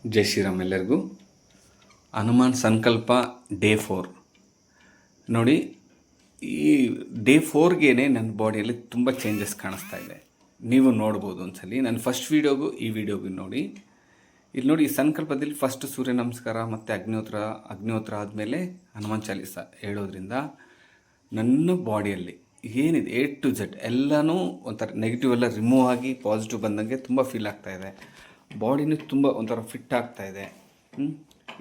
ಜೈ ಶ್ರೀರಾಮ್ ಎಲ್ಲರಿಗೂ. ಹನುಮಾನ್ ಸಂಕಲ್ಪ ಡೇ 4 ನೋಡಿ. ಈ ಡೇ 4ಗೇ ನನ್ನ ಬಾಡಿಯಲ್ಲಿ ತುಂಬ ಚೇಂಜಸ್ ಕಾಣಿಸ್ತಾ ಇದೆ. ನೀವು ನೋಡ್ಬೋದು ಒಂದ್ಸಲಿ ನನ್ನ ಫಸ್ಟ್ ವೀಡಿಯೋಗೂ ಈ ವಿಡಿಯೋಗೂ ನೋಡಿ. ಇಲ್ಲಿ ನೋಡಿ, ಈ ಸಂಕಲ್ಪದಲ್ಲಿ ಫಸ್ಟ್ ಸೂರ್ಯ ನಮಸ್ಕಾರ ಮತ್ತು ಅಗ್ನಿಹೋತ್ರ ಆದಮೇಲೆ ಹನುಮಾನ್ ಚಾಲೀಸ ಹೇಳೋದ್ರಿಂದ ನನ್ನ ಬಾಡಿಯಲ್ಲಿ ಏನಿದೆ A to Z ಎಲ್ಲನೂ ಒಂಥರ ನೆಗೆಟಿವ್ ಎಲ್ಲ ರಿಮೂವ್ ಆಗಿ ಪಾಸಿಟಿವ್ ಬಂದಂಗೆ ತುಂಬ ಫೀಲ್ ಆಗ್ತಾಯಿದೆ. ಬಾಡಿನೂ ತುಂಬ ಒಂಥರ ಫಿಟ್ ಆಗ್ತಾಯಿದೆ.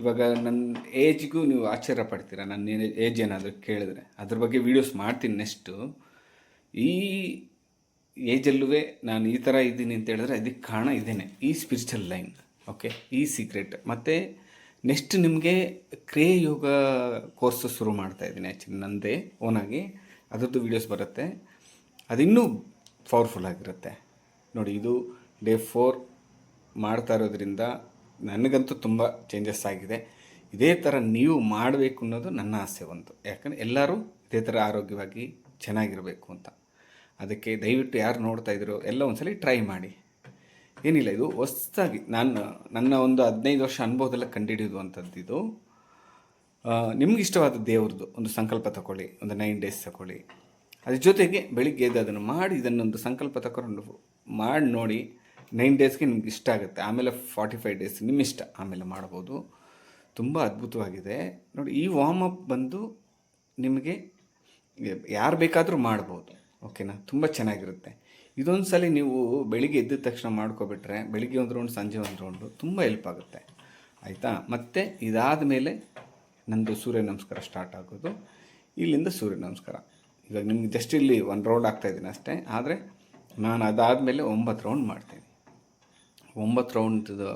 ಇವಾಗ ನನ್ನ ಏಜ್ಗೂ ನೀವು ಆಶ್ಚರ್ಯ ಪಡ್ತೀರಾ. ನನ್ನ ಏಜ್ ಏನಾದರೂ ಕೇಳಿದ್ರೆ ಅದ್ರ ಬಗ್ಗೆ ವೀಡಿಯೋಸ್ ಮಾಡ್ತೀನಿ ನೆಕ್ಸ್ಟು. ಈ ಏಜಲ್ಲೂ ನಾನು ಈ ಥರ ಇದ್ದೀನಿ ಅಂತ ಹೇಳಿದ್ರೆ ಅದಕ್ಕೆ ಕಾರಣ ಇದೇನೆ, ಈ ಸ್ಪಿರಿಚುವಲ್ ಲೈನ್. ಓಕೆ, ಈ ಸೀಕ್ರೆಟ್. ಮತ್ತು ನೆಕ್ಸ್ಟ್ ನಿಮಗೆ ಕ್ರಿಯೆ ಯೋಗ ಕೋರ್ಸು ಶುರು ಮಾಡ್ತಾಯಿದ್ದೀನಿ. ಆ್ಯಕ್ಚುಲಿ ನನ್ನದೇ ಓನಾಗಿ ಅದರದ್ದು ವೀಡಿಯೋಸ್ ಬರುತ್ತೆ. ಅದಿನ್ನೂ ಪವರ್ಫುಲ್ ಆಗಿರುತ್ತೆ ನೋಡಿ. ಇದು ಡೇ 4 ಮಾಡ್ತಾ ಇರೋದ್ರಿಂದ ನನಗಂತೂ ತುಂಬ ಚೇಂಜಸ್ ಆಗಿದೆ. ಇದೇ ಥರ ನೀವು ಮಾಡಬೇಕು ಅನ್ನೋದು ನನ್ನ ಆಸೆ ಒಂದು. ಯಾಕಂದರೆ ಎಲ್ಲರೂ ಇದೇ ಥರ ಆರೋಗ್ಯವಾಗಿ ಚೆನ್ನಾಗಿರಬೇಕು ಅಂತ. ಅದಕ್ಕೆ ದಯವಿಟ್ಟು ಯಾರು ನೋಡ್ತಾ ಇದ್ದೀರೋ ಎಲ್ಲ ಒಂದ್ಸಲಿ ಟ್ರೈ ಮಾಡಿ. ಏನಿಲ್ಲ, ಇದು ಹೊಸದಾಗಿ ನನ್ನ ಒಂದು 15 ವರ್ಷ ಅನುಭವದಲ್ಲ ಕಂಡುಹಿಡಿಯುವಂಥದ್ದು ಇದು. ನಿಮ್ಗೆ ಇಷ್ಟವಾದ ದೇವ್ರದ್ದು ಒಂದು ಸಂಕಲ್ಪ ತಗೊಳ್ಳಿ, ಒಂದು 9 days ತಗೊಳ್ಳಿ. ಅದ್ರ ಜೊತೆಗೆ ಬೆಳಿಗ್ಗೆ ಎದ್ದು ಅದನ್ನು ಮಾಡಿ, ಇದನ್ನೊಂದು ಸಂಕಲ್ಪ ತಗೊಂಡು ಮಾಡಿ ನೋಡಿ. 9 daysಗೆ ನಿಮ್ಗೆ ಇಷ್ಟ ಆಗುತ್ತೆ. ಆಮೇಲೆ 45 days ನಿಮ್ಮ ಇಷ್ಟ, ಆಮೇಲೆ ಮಾಡ್ಬೋದು. ತುಂಬ ಅದ್ಭುತವಾಗಿದೆ ನೋಡಿ. ಈ ವಾರ್ಮ್ ಅಪ್ ಬಂದು ನಿಮಗೆ ಯಾರು ಬೇಕಾದರೂ ಮಾಡ್ಬೋದು. ಓಕೆನಾ, ತುಂಬ ಚೆನ್ನಾಗಿರುತ್ತೆ. ಇದೊಂದು ಸಲ ನೀವು ಬೆಳಿಗ್ಗೆ ಎದ್ದ ತಕ್ಷಣ ಮಾಡ್ಕೊಬಿಟ್ರೆ, ಬೆಳಿಗ್ಗೆ ಒಂದು ರೌಂಡ್, ಸಂಜೆ ಒಂದು ರೌಂಡು ತುಂಬ ಹೆಲ್ಪ್ ಆಗುತ್ತೆ. ಆಯಿತಾ? ಮತ್ತು ಇದಾದ ಮೇಲೆ ನಂದು ಸೂರ್ಯ ನಮಸ್ಕಾರ ಸ್ಟಾರ್ಟ್ ಆಗೋದು. ಇಲ್ಲಿಂದ ಸೂರ್ಯ ನಮಸ್ಕಾರ. ಇವಾಗ ನಿಮ್ಗೆ ಜಸ್ಟ್ ಇಲ್ಲಿ 1 ರೌಂಡ್ ಆಗ್ತಾಯಿದ್ದೀನಿ ಅಷ್ಟೇ. ಆದರೆ ನಾನು ಅದಾದಮೇಲೆ 9 ರೌಂಡ್ ಮಾಡ್ತೀನಿ. 9 ರೌಂಡ್ದು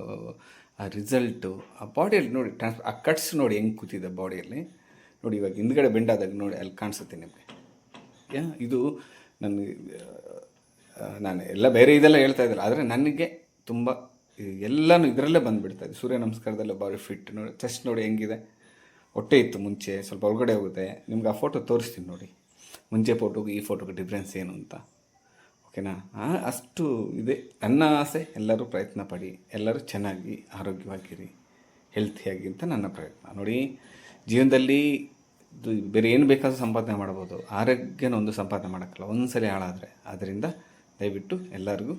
ಆ ರಿಸಲ್ಟು ಆ ಬಾಡಿಯಲ್ಲಿ ನೋಡಿ, ಆ ಕಟ್ಸ್ ನೋಡಿ ಹೆಂಗೆ ಕೂತಿದೆ ಬಾಡಿಯಲ್ಲಿ ನೋಡಿ. ಇವಾಗ ಹಿಂದ್ಗಡೆ ಬೆಂಡಾದಾಗ ನೋಡಿ, ಅಲ್ಲಿ ಕಾಣಿಸುತ್ತೆ ನಿಮಗೆ. ಇದು ನಾನು ಎಲ್ಲ ಬೇರೆ ಇದೆಲ್ಲ ಹೇಳ್ತಾ ಇದ್ದಿಲ್ಲ, ಆದರೆ ನನಗೆ ತುಂಬ ಎಲ್ಲನೂ ಇದರಲ್ಲೇ ಬಂದುಬಿಡ್ತಾಯಿದೆ. ಸೂರ್ಯ ನಮಸ್ಕಾರದಲ್ಲೇ ಬಾಡಿ ಫಿಟ್ ನೋಡಿ. ಚೆಸ್ಟ್ ನೋಡಿ ಹೆಂಗಿದೆ. ಹೊಟ್ಟೆ ಇತ್ತು ಮುಂಚೆ, ಸ್ವಲ್ಪ ಒಳಗಡೆ ಹೋಗುತ್ತೆ. ನಿಮ್ಗೆ ಆ ಫೋಟೋ ತೋರಿಸ್ತೀನಿ ನೋಡಿ, ಮುಂಚೆ ಫೋಟೋಗೆ ಈ ಫೋಟೋಗೆ ಡಿಫ್ರೆನ್ಸ್ ಏನು ಅಂತ. ಓಕೆನಾ? ಅಷ್ಟು ಇದೆ ನನ್ನ ಆಸೆ. ಎಲ್ಲರೂ ಪ್ರಯತ್ನ ಪಡಿ, ಎಲ್ಲರೂ ಚೆನ್ನಾಗಿ ಆರೋಗ್ಯವಾಗಿರಿ, ಹೆಲ್ತಿಯಾಗಿ ಅಂತ ನನ್ನ ಪ್ರಯತ್ನ ನೋಡಿ. ಜೀವನದಲ್ಲಿ ಬೇರೆ ಏನು ಬೇಕಾದರೂ ಸಂಪಾದನೆ ಮಾಡ್ಬೋದು, ಆರೋಗ್ಯನ ಒಂದು ಸಂಪಾದನೆ ಮಾಡೋಕ್ಕಲ್ಲ, ಒಂದು ಸಲ ಹಾಳಾದರೆ. ಆದ್ದರಿಂದ ದಯವಿಟ್ಟು ಎಲ್ಲರಿಗೂ